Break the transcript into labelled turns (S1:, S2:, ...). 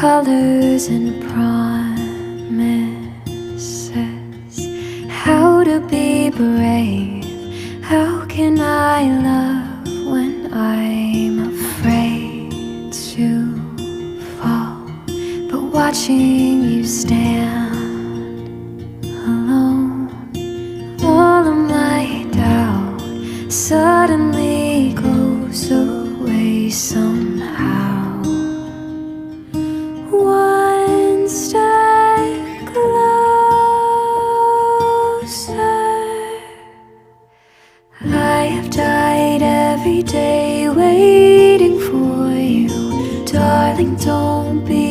S1: colors and promises. How to be brave, how can I love when I'm afraid to fall? But watching you stand alone, all of my doubt suddenly goes away somehow. One step closer. I have died every day waiting for you. Darling, don't be